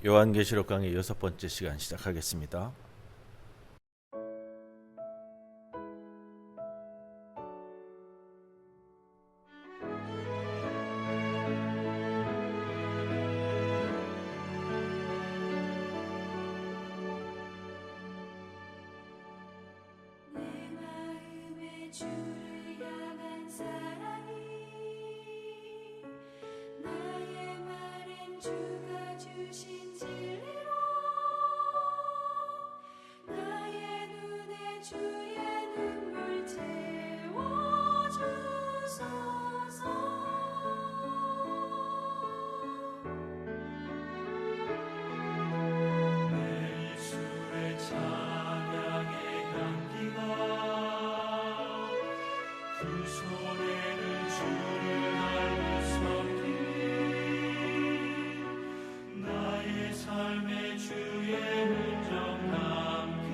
요한계시록 강의 6번째 시간 시작하겠습니다. 주를 향한 사랑이 나의 말은 주가 주신 진리로 나의 눈에 주의 눈물 채워주소서. 내 입술의 찬양의 향기가 그 손에는 주를 알고 섬기니 나의 삶의 주의 흔적 남게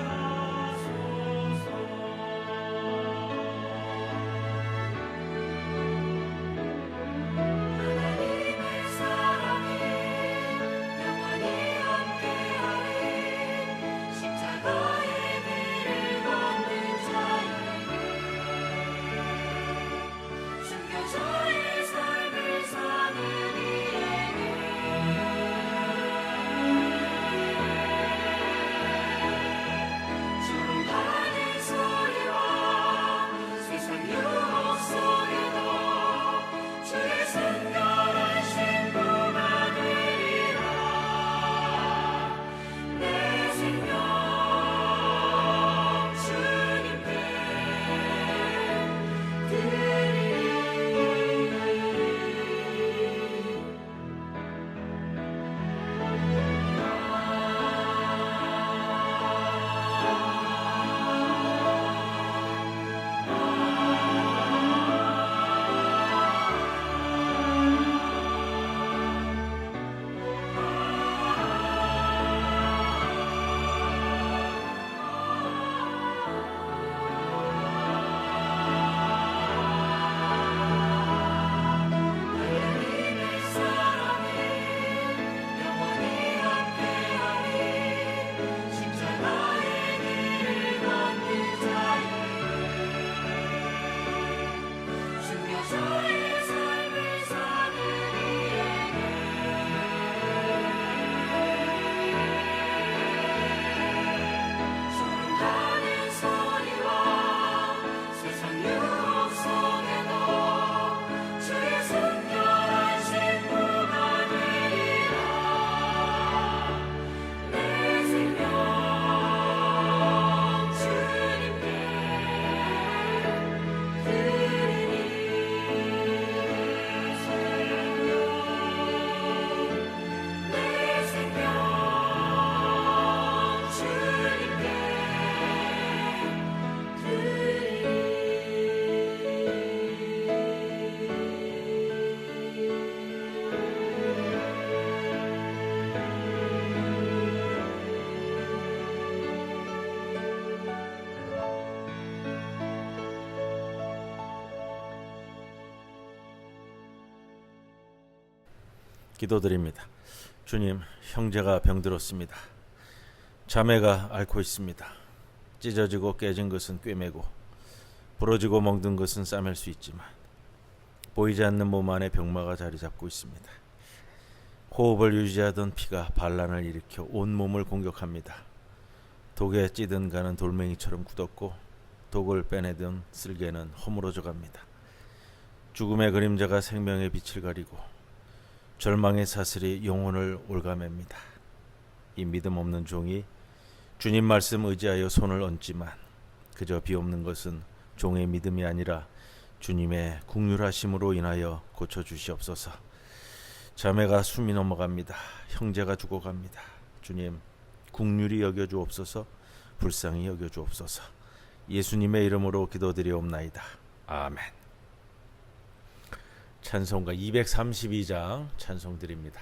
하소서. 하나님의 사랑이 영원히 함께하리. 십자가의 길을 걷는 자에게 순교자의 삶을 사는 이에게 조롱하는 소리와 세상 유혹 속에도 주의 순결한 신부가 되리라. 내 생명 주님께 드리리. 하나님의 사랑이 영원히 함께하리. 십자가의 길을 걷는 자에게 순교자의 삶을 사는 이에게 조롱하는 소리와 세상 유혹 속에도 주의 순결한 신부가 되리라. 내 생명 주님께 드리리. 내 생명 주님께 기도드립니다. 주님, 형제가 병들었습니다. 자매가 앓고 있습니다. 찢어지고 깨진 것은 꿰매고 부러지고 멍든 것은 싸맬 수 있지만 보이지 않는 몸 안에 병마가 자리 잡고 있습니다. 호흡을 유지하던 피가 반란을 일으켜 온 몸을 공격합니다. 독에 찌든 가는 돌멩이처럼 굳었고 독을 빼내던 쓸개는 허물어져 갑니다. 죽음의 그림자가 생명의 빛을 가리고 절망의 사슬이 영혼을 올가맵니다. 이 믿음 없는 종이 주님 말씀 의지하여 손을 얹지만 그저 비옵는 것은 종의 믿음이 아니라 주님의 긍휼하심으로 인하여 고쳐주시옵소서. 자매가 숨이 넘어갑니다. 형제가 죽어갑니다. 주님, 긍휼히 여겨주옵소서. 불쌍히 여겨주옵소서. 예수님의 이름으로 기도드리옵나이다. 아멘. 찬송가 232장 찬송드립니다.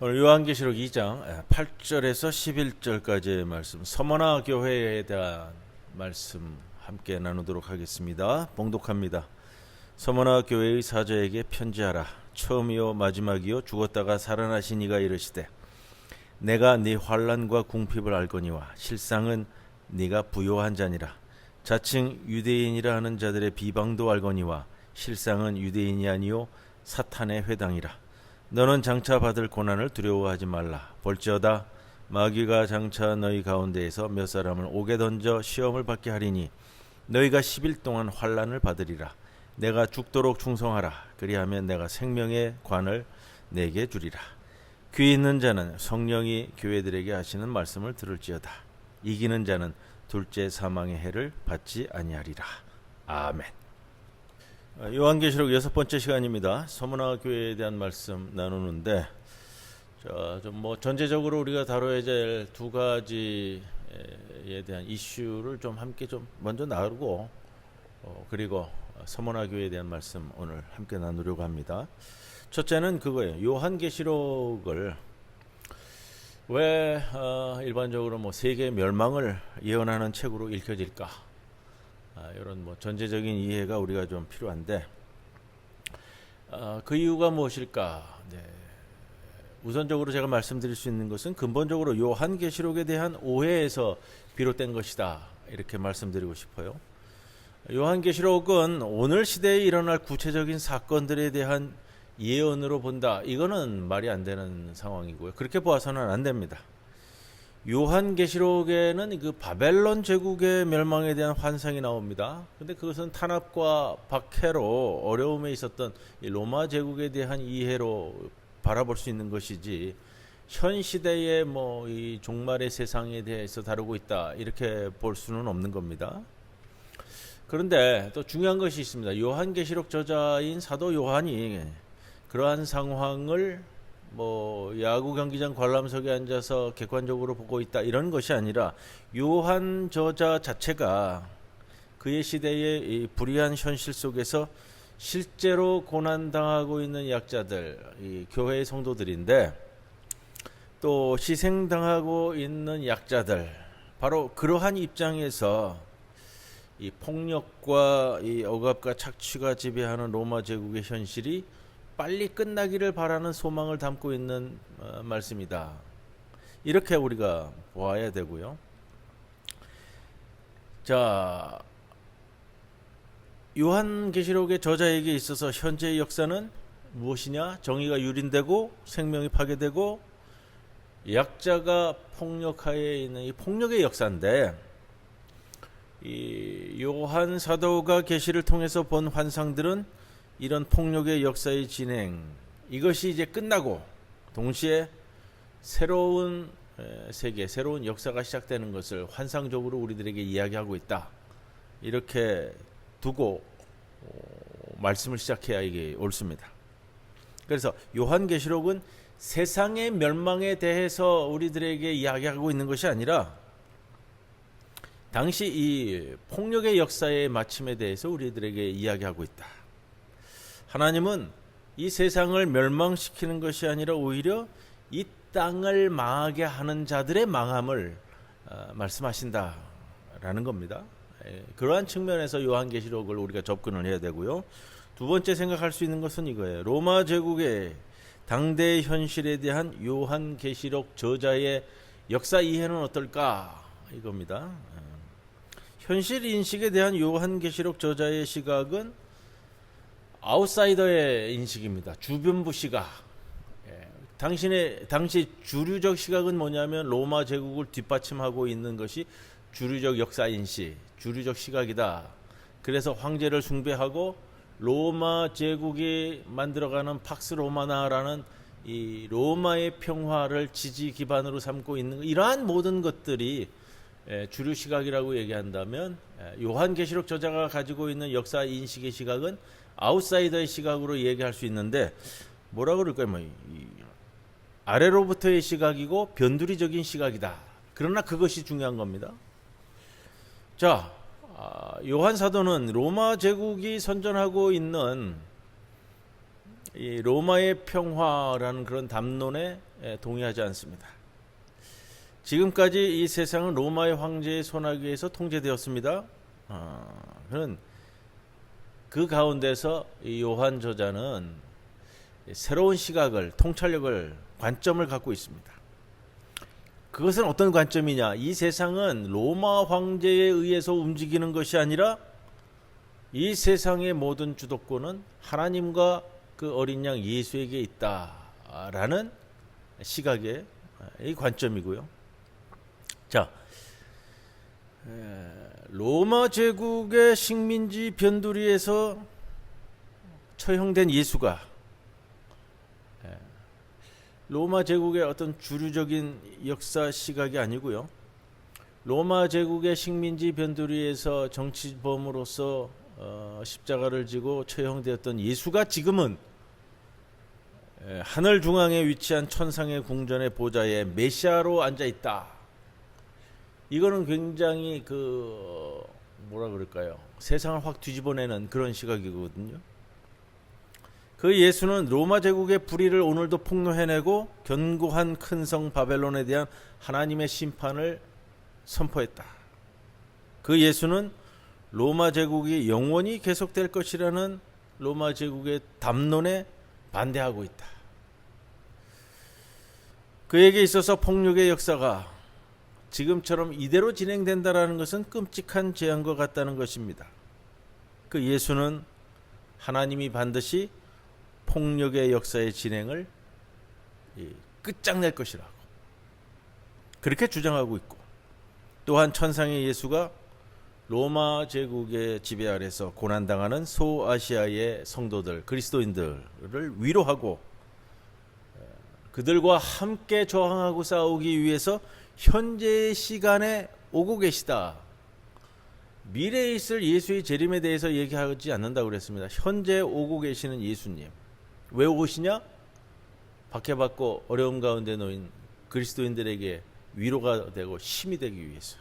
오늘 요한계시록 2장 8절에서 11절까지의 말씀, 서머나 교회에 대한 말씀 함께 나누도록 하겠습니다. 봉독합니다. 서머나 교회의 사자에게 편지하라. 처음이요 마지막이요 죽었다가 살아나신 이가 이르시되 내가 네 환난과 궁핍을 알거니와 실상은 네가 부요한 자니라. 자칭 유대인이라 하는 자들의 비방도 알거니와 실상은 유대인이 아니요 사탄의 회당이라. 너는 장차 받을 고난을 두려워하지 말라. 볼지어다 마귀가 장차 너희 가운데에서 몇 사람을 옥에 던져 시험을 받게 하리니 너희가 10일 동안 환난을 받으리라. 내가 죽도록 충성하라. 그리하면 내가 생명의 관을 내게 주리라. 귀 있는 자는 성령이 교회들에게 하시는 말씀을 들을지어다. 이기는 자는 둘째 사망의 해를 받지 아니하리라. 아멘. 요한계시록 6번째 시간입니다. 서머나 교회에 대한 말씀 나누는데, 좀 전체적으로 우리가 다뤄야 될 두 가지에 대한 이슈를 좀 함께 좀 먼저 나누고, 그리고 서머나 교회에 대한 말씀 오늘 함께 나누려고 합니다. 첫째는 그거예요. 요한계시록을 왜 일반적으로 세계 멸망을 예언하는 책으로 읽혀질까? 이런 전체적인 이해가 우리가 좀 필요한데, 그 이유가 무엇일까? 우선적으로 제가 말씀드릴 수 있는 것은 근본적으로 요한계시록에 대한 오해에서 비롯된 것이다, 이렇게 말씀드리고 싶어요. 요한계시록은 오늘 시대에 일어날 구체적인 사건들에 대한 예언으로 본다, 이거는 말이 안 되는 상황이고요. 그렇게 보아서는 안 됩니다. 요한계시록에는 그 바벨론 제국의 멸망에 대한 환상이 나옵니다. 근데 그것은 탄압과 박해로 어려움에 있었던 이 로마 제국에 대한 이해로 바라볼 수 있는 것이지, 현 시대의 이 종말의 세상에 대해서 다루고 있다, 이렇게 볼 수는 없는 겁니다. 그런데 또 중요한 것이 있습니다. 요한계시록 저자인 사도 요한이 그러한 상황을 야구 경기장 관람석에 앉아서 객관적으로 보고 있다, 이런 것이 아니라 요한 저자 자체가 그의 시대의 이 불의한 현실 속에서 실제로 고난당하고 있는 약자들, 이 교회의 성도들인데, 또 희생당하고 있는 약자들, 바로 그러한 입장에서 이 폭력과 이 억압과 착취가 지배하는 로마 제국의 현실이 빨리 끝나기를 바라는 소망을 담고 있는 말씀이다, 이렇게 우리가 보아야 되고요. 자, 요한계시록의 저자에게 있어서 현재의 역사는 무엇이냐? 정의가 유린되고 생명이 파괴되고 약자가 폭력하에 있는 이 폭력의 역사인데, 이 요한 사도가 계시를 통해서 본 환상들은 이런 폭력의 역사의 진행, 이것이 이제 끝나고 동시에 새로운 세계, 새로운 역사가 시작되는 것을 환상적으로 우리들에게 이야기하고 있다, 이렇게 두고 말씀을 시작해야 이게 옳습니다. 그래서 요한계시록은 세상의 멸망에 대해서 우리들에게 이야기하고 있는 것이 아니라 당시 이 폭력의 역사의 마침에 대해서 우리들에게 이야기하고 있다. 하나님은 이 세상을 멸망시키는 것이 아니라 오히려 이 땅을 망하게 하는 자들의 망함을 말씀하신다라는 겁니다. 그러한 측면에서 요한계시록을 우리가 접근을 해야 되고요. 두 번째 생각할 수 있는 것은 이거예요. 로마 제국의 당대의 현실에 대한 요한계시록 저자의 역사 이해는 어떨까, 이겁니다. 현실 인식에 대한 요한계시록 저자의 시각은 아웃사이더의 인식입니다. 주변부 시각. 당시 주류적 시각은 뭐냐면 로마 제국을 뒷받침하고 있는 것이 주류적 역사 인식, 주류적 시각이다. 그래서 황제를 숭배하고 로마 제국이 만들어가는 팍스 로마나라는 이 로마의 평화를 지지 기반으로 삼고 있는, 이러한 모든 것들이 주류 시각이라고 얘기한다면, 요한계시록 저자가 가지고 있는 역사 인식의 시각은 아웃사이더의 시각으로 얘기할 수 있는데, 뭐라 그럴까요? 아래로부터의 시각이고 변두리적인 시각이다. 그러나 그것이 중요한 겁니다. 자, 요한 사도는 로마 제국이 선전하고 있는 이 로마의 평화라는 그런 담론에 동의하지 않습니다. 지금까지 이 세상은 로마의 황제의 손아귀에서 통제되었습니다. 그는 그 가운데서 이 요한 저자는 새로운 시각을, 통찰력을, 관점을 갖고 있습니다. 그것은 어떤 관점이냐? 이 세상은 로마 황제에 의해서 움직이는 것이 아니라 이 세상의 모든 주도권은 하나님과 그 어린 양 예수에게 있다라는 시각의 이 관점이고요. 자, 로마 제국의 식민지 변두리에서 처형된 예수가 로마 제국의 어떤 주류적인 역사 시각이 아니고요. 로마 제국의 식민지 변두리에서 정치범으로서 십자가를 지고 처형되었던 예수가 지금은 하늘 중앙에 위치한 천상의 궁전의 보좌에 메시아로 앉아 있다. 이거는 굉장히 뭐라 그럴까요? 세상을 확 뒤집어내는 그런 시각이거든요. 그 예수는 로마 제국의 불의를 오늘도 폭로해내고 견고한 큰 성 바벨론에 대한 하나님의 심판을 선포했다. 그 예수는 로마 제국이 영원히 계속될 것이라는 로마 제국의 담론에 반대하고 있다. 그에게 있어서 폭력의 역사가 지금처럼 이대로 진행된다라는 것은 끔찍한 재앙과 같다는 것입니다. 그 예수는 하나님이 반드시 폭력의 역사의 진행을 끝장낼 것이라고 그렇게 주장하고 있고, 또한 천상의 예수가 로마 제국의 지배 아래서 고난당하는 소아시아의 성도들, 그리스도인들을 위로하고 그들과 함께 저항하고 싸우기 위해서 현재의 시간에 오고 계시다. 미래에 있을 예수의 재림에 대해서 얘기하지 않는다고 그랬습니다. 현재 오고 계시는 예수님. 왜 오시냐? 박해받고 어려움 가운데 놓인 그리스도인들에게 위로가 되고 힘이 되기 위해서.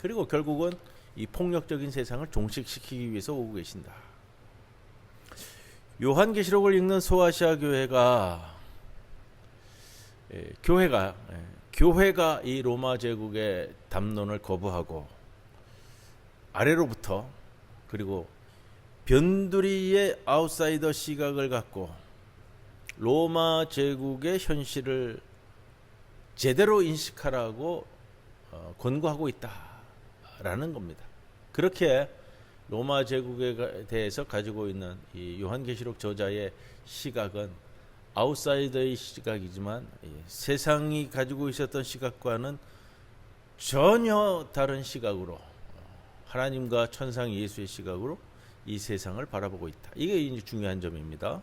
그리고 결국은 이 폭력적인 세상을 종식시키기 위해서 오고 계신다. 요한계시록을 읽는 소아시아 교회가 이 로마 제국의 담론을 거부하고 아래로부터, 그리고 변두리의 아웃사이더 시각을 갖고 로마 제국의 현실을 제대로 인식하라고 권고하고 있다라는 겁니다. 그렇게 로마 제국에 대해서 가지고 있는 이 요한계시록 저자의 시각은 아웃사이더의 시각이지만 세상이 가지고 있었던 시각과는 전혀 다른 시각으로, 하나님과 천상 예수의 시각으로 이 세상을 바라보고 있다. 이게 이제 중요한 점입니다.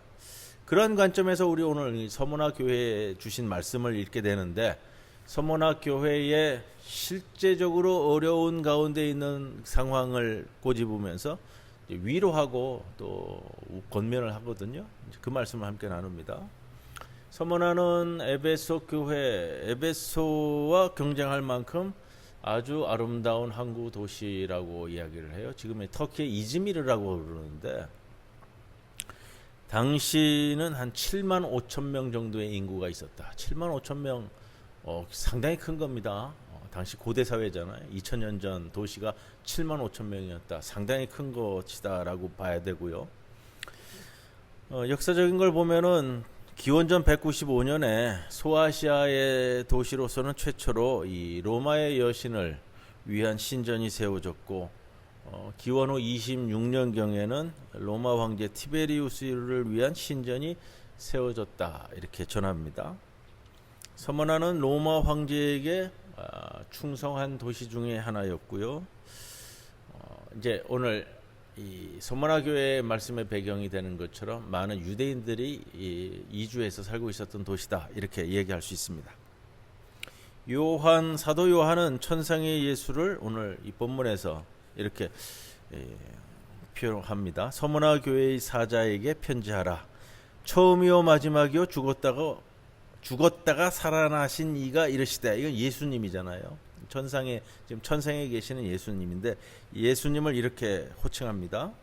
그런 관점에서 우리 오늘 서문화 교회에 주신 말씀을 읽게 되는데, 서문화 교회의 실제적으로 어려운 가운데 있는 상황을 고집으면서 위로하고 또 권면을 하거든요. 그 말씀을 함께 나눕니다. 서문화는 에베소와 경쟁할 만큼 아주 아름다운 항구 도시라고 이야기를 해요. 지금의 터키의 이즈미르라고 그러는데, 당시는 한 7만 5천 명 정도의 인구가 있었다. 7만 5천 명, 상당히 큰 겁니다. 당시 고대 사회잖아요. 2000년 전 도시가 7만 5천 명이었다. 상당히 큰 것이다라고 봐야 되고요. 역사적인 걸 보면은 기원전 195년에 소아시아의 도시로서는 최초로 이 로마의 여신을 위한 신전이 세워졌고, 기원 후 26년경에는 로마 황제 티베리우스를 위한 신전이 세워졌다, 이렇게 전합니다. 서문화는 로마 황제에게 충성한 도시 중에 하나였고요. 이제 오늘 이 서문화 교회의 말씀의 배경이 되는 것처럼 많은 유대인들이 이주해서 살고 있었던 도시다, 이렇게 얘기할 수 있습니다. 사도 요한은 천상의 예수를 오늘 이 본문에서 이렇게 표현합니다. 서문화 교회의 사자에게 편지하라. 처음이요 마지막이요 죽었다가 살아나신 이가 이르시되, 이건 예수님이잖아요. 지금 천상에 계시는 예수님인데 예수님을 이렇게 호칭합니다.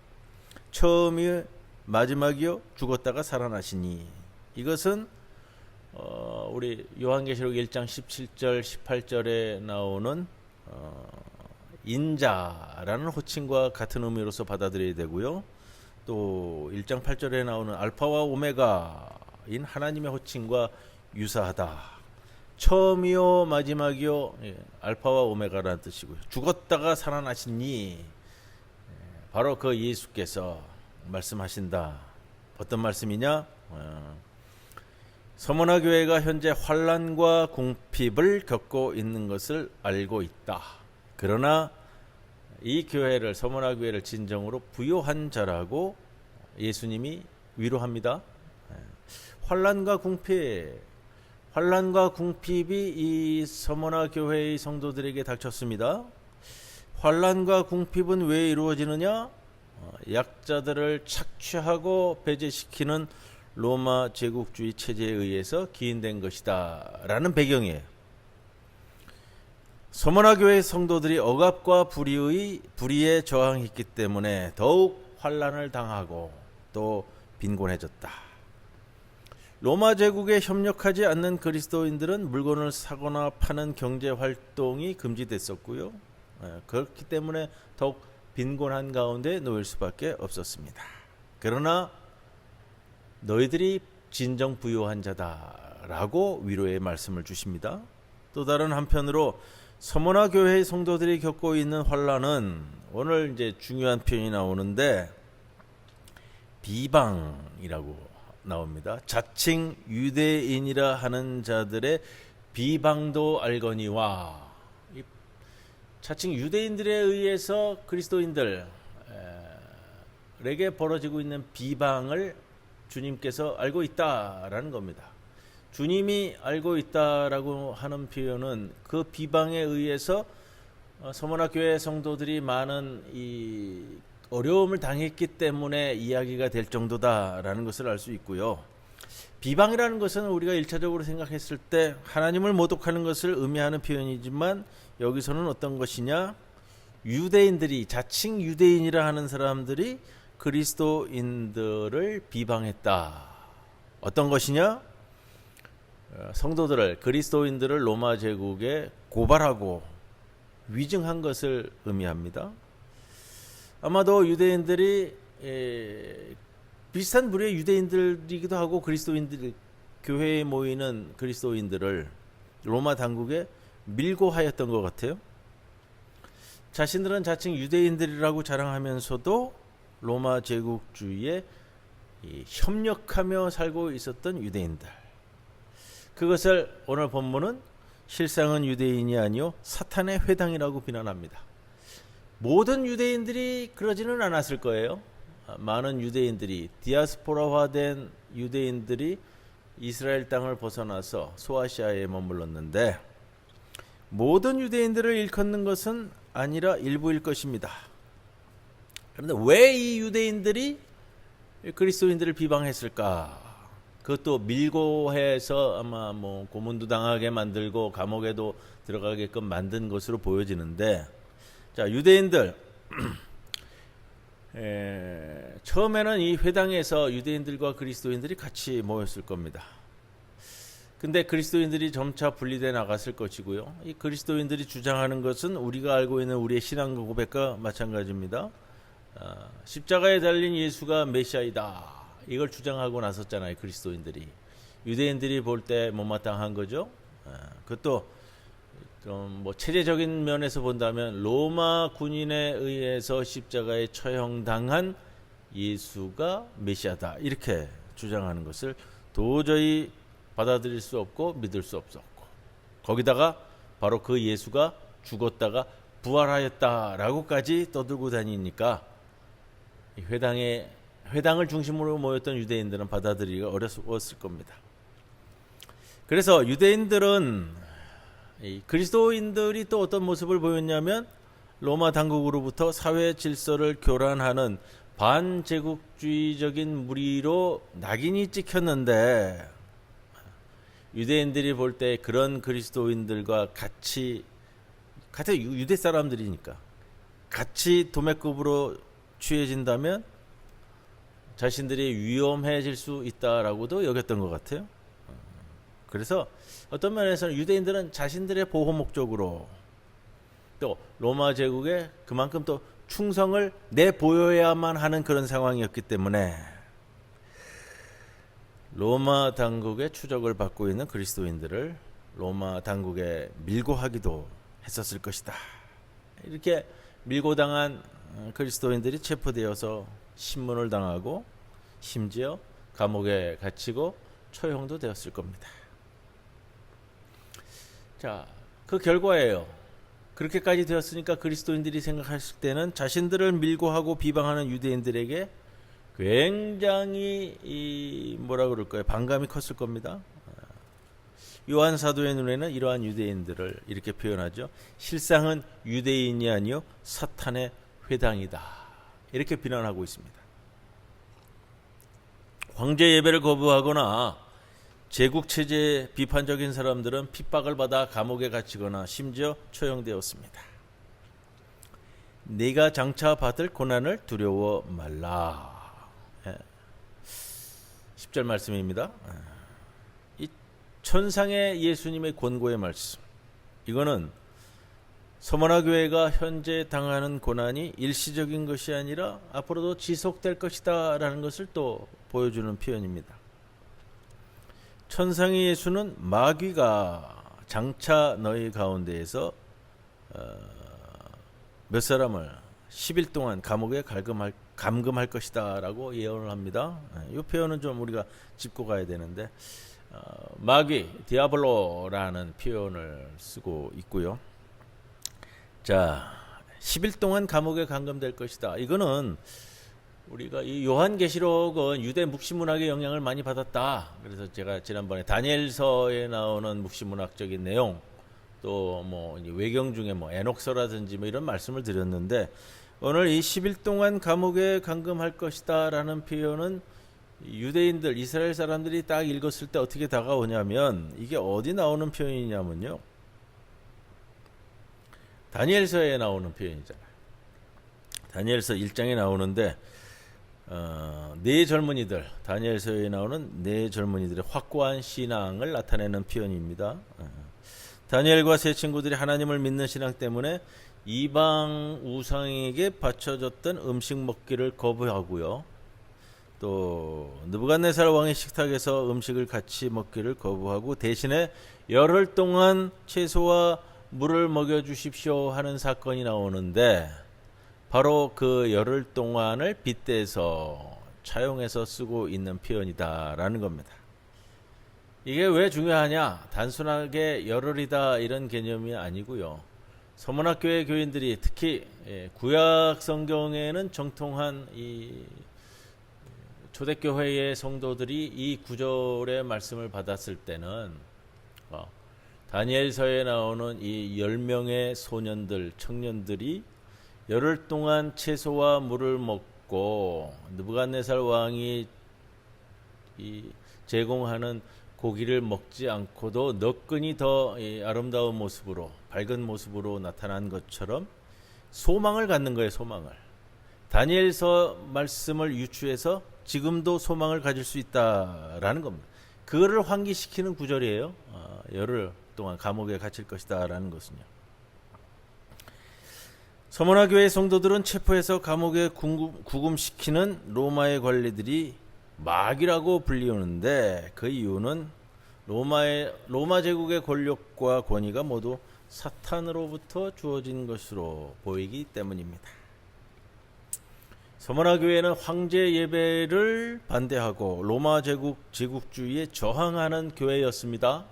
처음이 마지막이요 죽었다가 살아나시니. 이것은 우리 요한계시록 1장 17절 18절에 나오는 인자라는 호칭과 같은 의미로서 받아들여야 되고요. 또 1장 8절에 나오는 알파와 오메가인 하나님의 호칭과 유사하다. 처음이요 마지막이요, 알파와 오메가라는 뜻이고요. 죽었다가 살아나시니, 바로 그 예수께서 말씀하신다. 어떤 말씀이냐? 서머나 교회가 현재 환난과 궁핍을 겪고 있는 것을 알고 있다. 그러나 이 교회를, 서머나 교회를 진정으로 부요한 자라고 예수님이 위로합니다. 환난과 궁핍이 이 서머나 교회의 성도들에게 닥쳤습니다. 환난과 궁핍은 왜 이루어지느냐? 약자들을 착취하고 배제시키는 로마 제국주의 체제에 의해서 기인된 것이다 라는 배경이에요. 서머나 교회 성도들이 억압과 불의에 저항했기 때문에 더욱 환난을 당하고 또 빈곤해졌다. 로마 제국에 협력하지 않는 그리스도인들은 물건을 사거나 파는 경제 활동이 금지됐었고요. 그렇기 때문에 더욱 빈곤한 가운데 놓일 수밖에 없었습니다. 그러나 너희들이 진정 부요한 자다라고 위로의 말씀을 주십니다. 또 다른 한편으로 서머나 교회의 성도들이 겪고 있는 환난은, 오늘 이제 중요한 표현이 나오는데 비방이라고 나옵니다. 자칭 유대인이라 하는 자들의 비방도 알거니와, 자칭 유대인들에 의해서 그리스도인들에게 벌어지고 있는 비방을 주님께서 알고 있다라는 겁니다. 주님이 알고 있다라고 하는 표현은 그 비방에 의해서 서머나 교회 성도들이 많은 이 어려움을 당했기 때문에 이야기가 될 정도다라는 것을 알 수 있고요. 비방이라는 것은 우리가 1차적으로 생각했을 때 하나님을 모독하는 것을 의미하는 표현이지만, 여기서는 어떤 것이냐? 유대인들이, 자칭 유대인이라 하는 사람들이 그리스도인들을 비방했다. 어떤 것이냐? 성도들을, 그리스도인들을 로마 제국에 고발하고 위증한 것을 의미합니다. 아마도 유대인들이 비슷한 부류의 유대인들이기도 하고 그리스도인들, 교회에 모이는 그리스도인들을 로마 당국에 밀고 하였던 것 같아요. 자신들은 자칭 유대인들이라고 자랑하면서도 로마 제국주의에 협력하며 살고 있었던 유대인들, 그것을 오늘 본문은 실상은 유대인이 아니요 사탄의 회당이라고 비난합니다. 모든 유대인들이 그러지는 않았을 거예요. 많은 유대인들이, 디아스포라화된 유대인들이 이스라엘 땅을 벗어나서 소아시아에 머물렀는데, 모든 유대인들을 일컫는 것은 아니라 일부일 것입니다. 그런데 왜 이 유대인들이 그리스도인들을 비방했을까? 그것도 밀고 해서 아마 고문도 당하게 만들고 감옥에도 들어가게끔 만든 것으로 보여지는데, 자, 유대인들 처음에는 이 회당에서 유대인들과 그리스도인들이 같이 모였을 겁니다. 근데 그리스도인들이 점차 분리돼 나갔을 것이고요. 이 그리스도인들이 주장하는 것은 우리가 알고 있는 우리의 신앙 고백과 마찬가지입니다. 십자가에 달린 예수가 메시아이다, 이걸 주장하고 나섰잖아요. 그리스도인들이, 유대인들이 볼 때 못마땅한 거죠. 그것도 좀 체제적인 면에서 본다면 로마 군인에 의해서 십자가에 처형당한 예수가 메시아다, 이렇게 주장하는 것을 도저히 받아들일 수 없고 믿을 수 없었고, 거기다가 바로 그 예수가 죽었다가 부활하였다라고까지 떠들고 다니니까 회당을 중심으로 모였던 유대인들은 받아들이기가 어려웠을 겁니다. 그래서 유대인들은, 그리스도인들이 또 어떤 모습을 보였냐면, 로마 당국으로부터 사회 질서를 교란하는 반제국주의적인 무리로 낙인이 찍혔는데, 유대인들이 볼 때 그런 그리스도인들과 같은 유대 사람들이니까 같이 도매급으로 취해진다면 자신들이 위험해질 수 있다라고도 여겼던 것 같아요. 그래서 어떤 면에서는 유대인들은 자신들의 보호 목적으로 또 로마 제국에 그만큼 또 충성을 내보여야만 하는 그런 상황이었기 때문에 로마 당국의 추적을 받고 있는 그리스도인들을 로마 당국에 밀고 하기도 했었을 것이다. 이렇게 밀고 당한 그리스도인들이 체포되어서 신문을 당하고 심지어 감옥에 갇히고 처형도 되었을 겁니다. 자, 그 결과예요. 그렇게까지 되었으니까 그리스도인들이 생각했을 때는 자신들을 밀고 하고 비방하는 유대인들에게 굉장히 뭐라 그럴까요? 반감이 컸을 겁니다. 요한 사도의 눈에는 이러한 유대인들을 이렇게 표현하죠. 실상은 유대인이 아니요 사탄의 회당이다. 이렇게 비난하고 있습니다. 황제 예배를 거부하거나 제국 체제에 비판적인 사람들은 핍박을 받아 감옥에 갇히거나 심지어 처형되었습니다. 네가 장차 받을 고난을 두려워 말라. 10절 말씀입니다. 이 천상의 예수님의 권고의 말씀, 이거는 서머나 교회가 현재 당하는 고난이 일시적인 것이 아니라 앞으로도 지속될 것이다 라는 것을 또 보여주는 표현입니다. 천상의 예수는 마귀가 장차 너희 가운데에서 몇 사람을 10일 동안 감옥에 감금할 것이다 라고 예언을 합니다. 이 표현은 좀 우리가 짚고 가야 되는데 마귀, 디아블로라는 표현을 쓰고 있고요. 자, 10일 동안 감옥에 감금될 것이다. 이거는 우리가 이 요한계시록은 유대 묵시문학의 영향을 많이 받았다. 그래서 제가 지난번에 다니엘서에 나오는 묵시문학적인 내용, 또 뭐 외경 중에 뭐 에녹서라든지 뭐 이런 말씀을 드렸는데, 오늘 이 10일 동안 감옥에 감금할 것이다라는 표현은 유대인들, 이스라엘 사람들이 딱 읽었을 때 어떻게 다가오냐면, 이게 어디 나오는 표현이냐면요, 다니엘서에 나오는 표현이잖아요. 다니엘서 1장에 나오는데 네 젊은이들, 다니엘서에 나오는 네 젊은이들의 확고한 신앙을 나타내는 표현입니다. 다니엘과 세 친구들이 하나님을 믿는 신앙 때문에 이방 우상에게 바쳐졌던 음식 먹기를 거부하고요, 또 느부갓네살 왕의 식탁에서 음식을 같이 먹기를 거부하고 대신에 열흘 동안 채소와 물을 먹여주십시오 하는 사건이 나오는데, 바로 그 열흘 동안을 빗대서 차용해서 쓰고 있는 표현이다라는 겁니다. 이게 왜 중요하냐? 단순하게 열흘이다 이런 개념이 아니고요. 서문학교회 교인들이 특히 구약 성경에는 정통한 이 초대교회의 성도들이 이 구절의 말씀을 받았을 때는 다니엘서에 나오는 이 10명의 소년들, 청년들이 열흘 동안 채소와 물을 먹고 느부갓네살 왕이 제공하는 고기를 먹지 않고도 너끈히 더 아름다운 모습으로, 밝은 모습으로 나타난 것처럼 소망을 갖는 거예요. 소망을. 다니엘서 말씀을 유추해서 지금도 소망을 가질 수 있다라는 겁니다. 그거를 환기시키는 구절이에요. 열흘 동안 감옥에 갇힐 것이다 라는 것은요. 서머나 교회 성도들은 체포해서 감옥에 구금시키는 로마의 관리들이 마귀라고 불리우는데, 그 이유는 로마 제국의 권력과 권위가 모두 사탄으로부터 주어진 것으로 보이기 때문입니다. 서머나 교회는 황제 예배를 반대하고 로마 제국 제국주의에 저항하는 교회였습니다.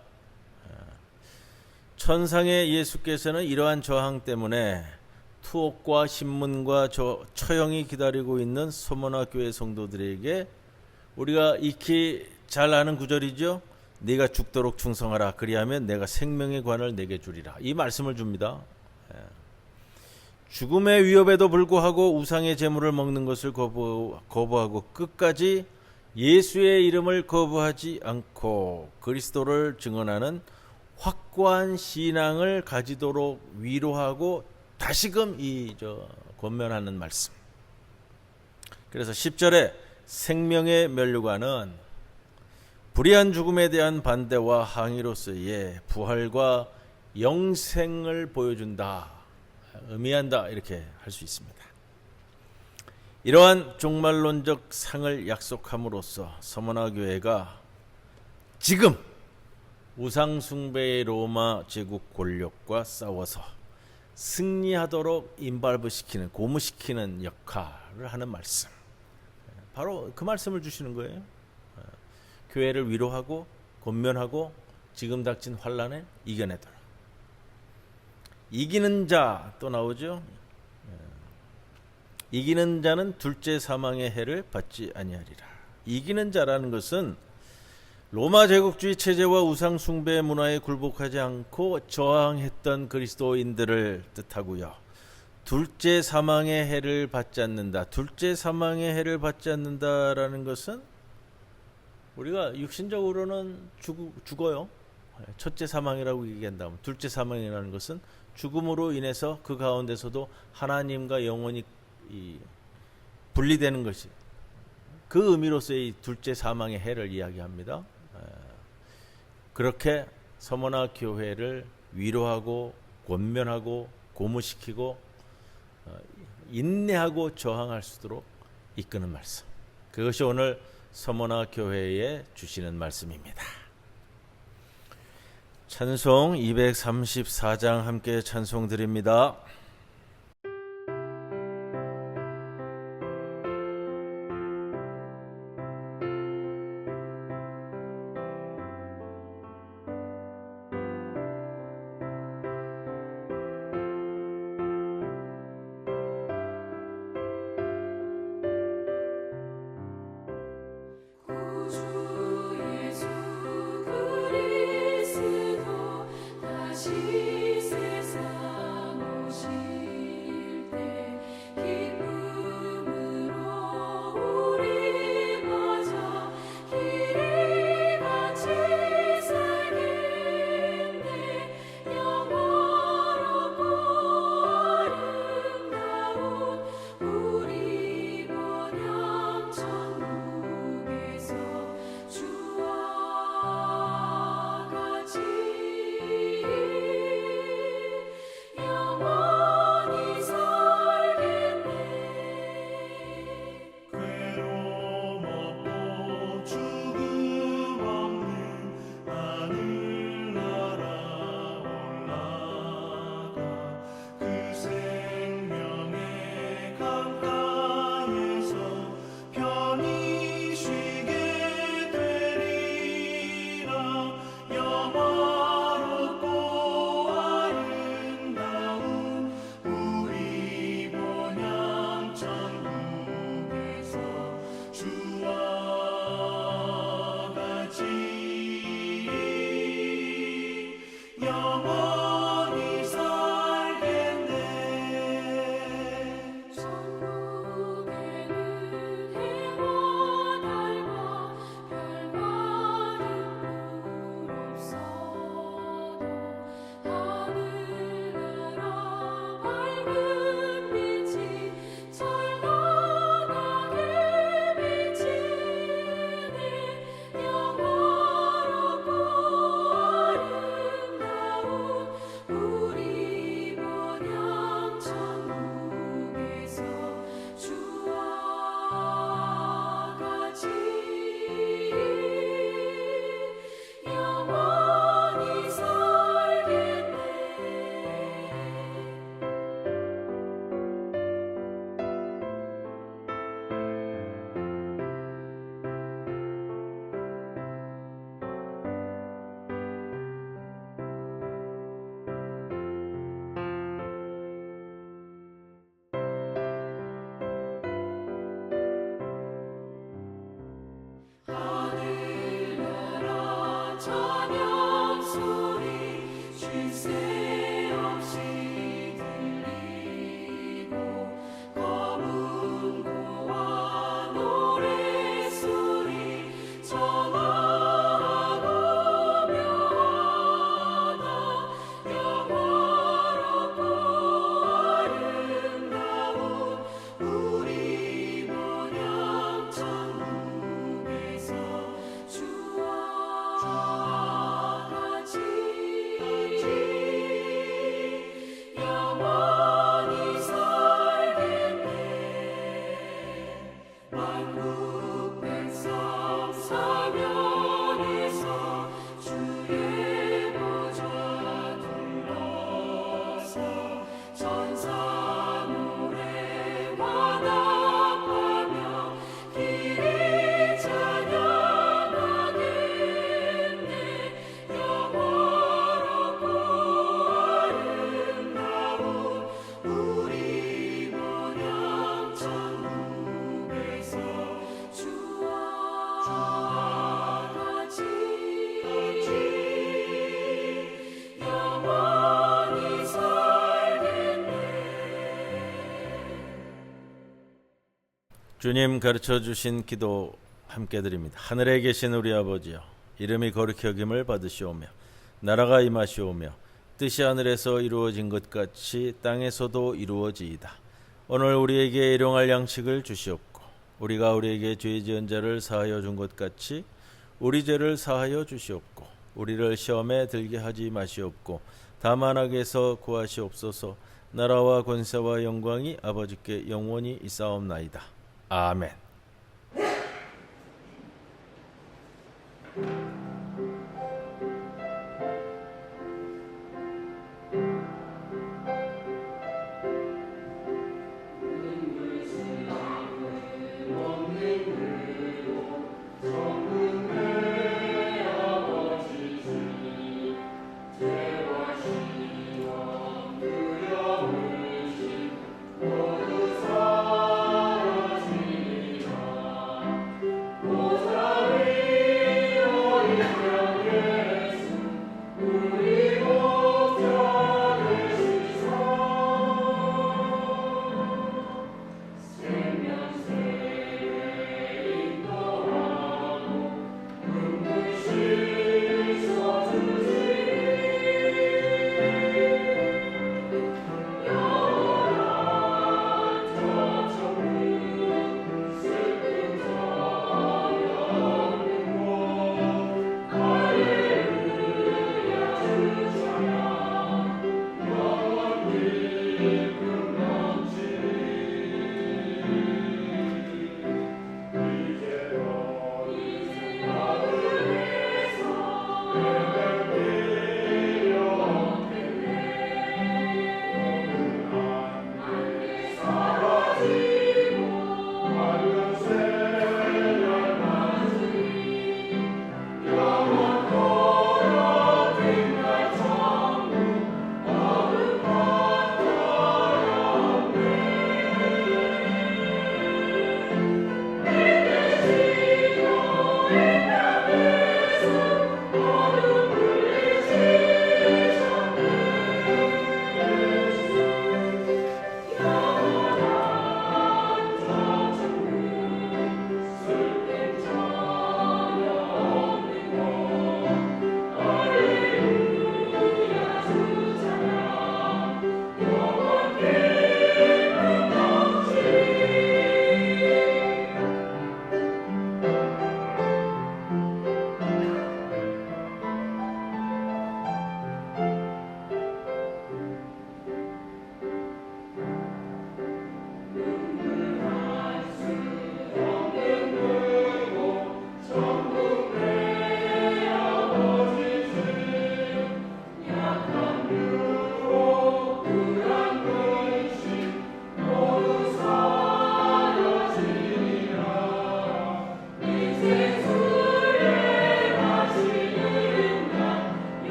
천상의 예수께서는 이러한 저항 때문에 투옥과 신문과 처형이 기다리고 있는 서머나 교회 성도들에게 우리가 익히 잘 아는 구절이죠. 네가 죽도록 충성하라. 그리하면 내가 생명의 관을 내게 주리라. 이 말씀을 줍니다. 죽음의 위협에도 불구하고 우상의 제물을 먹는 것을 거부하고 끝까지 예수의 이름을 거부하지 않고 그리스도를 증언하는 확고한 신앙을 가지도록 위로하고 다시금 권면하는 말씀. 그래서 10절에 생명의 면류관은 불의한 죽음에 대한 반대와 항의로서의 부활과 영생을 보여준다, 의미한다, 이렇게 할 수 있습니다. 이러한 종말론적 상을 약속함으로써 서머나 교회가 지금 우상숭배의 로마 제국 권력과 싸워서 승리하도록 인발부시키는, 고무시키는 역할을 하는 말씀, 바로 그 말씀을 주시는 거예요. 교회를 위로하고 권면하고 지금 닥친 환난에 이겨내도록. 이기는 자 또 나오죠. 이기는 자는 둘째 사망의 해를 받지 아니하리라. 이기는 자라는 것은 로마 제국주의 체제와 우상 숭배 문화에 굴복하지 않고 저항했던 그리스도인들을 뜻하고요. 둘째 사망의 해를 받지 않는다. 둘째 사망의 해를 받지 않는다라는 것은 우리가 육신적으로는 죽어요. 첫째 사망이라고 얘기한다면, 둘째 사망이라는 것은 죽음으로 인해서 그 가운데서도 하나님과 영원히 분리되는 것이, 그 의미로서의 이 둘째 사망의 해를 이야기합니다. 그렇게 서머나 교회를 위로하고 권면하고 고무시키고 인내하고 저항할 수 있도록 이끄는 말씀, 그것이 오늘 서머나 교회에 주시는 말씀입니다. 찬송 234장 함께 찬송 드립니다. 구주 예수 그리스도 다시 세상 오실 때 기쁨으로 우리 맞아 길이 같이 살겠네. 영원하고 아름다운 우리 본향 천국에서 주와 같이 주님 가르쳐 주신 기도 함께 드립니다. 하늘에 계신 우리 아버지여, 이름이 거룩히 여김을 받으시오며 나라가 임하시오며 뜻이 하늘에서 이루어진 것 같이 땅에서도 이루어지이다. 오늘 우리에게 일용할 양식을 주시옵고 우리가 우리에게 죄 지은 자를 사하여 준 것 같이 우리 죄를 사하여 주시옵고 우리를 시험에 들게 하지 마시옵고 다만 악에서 구하시옵소서. 나라와 권세와 영광이 아버지께 영원히 있사옵나이다. 아멘.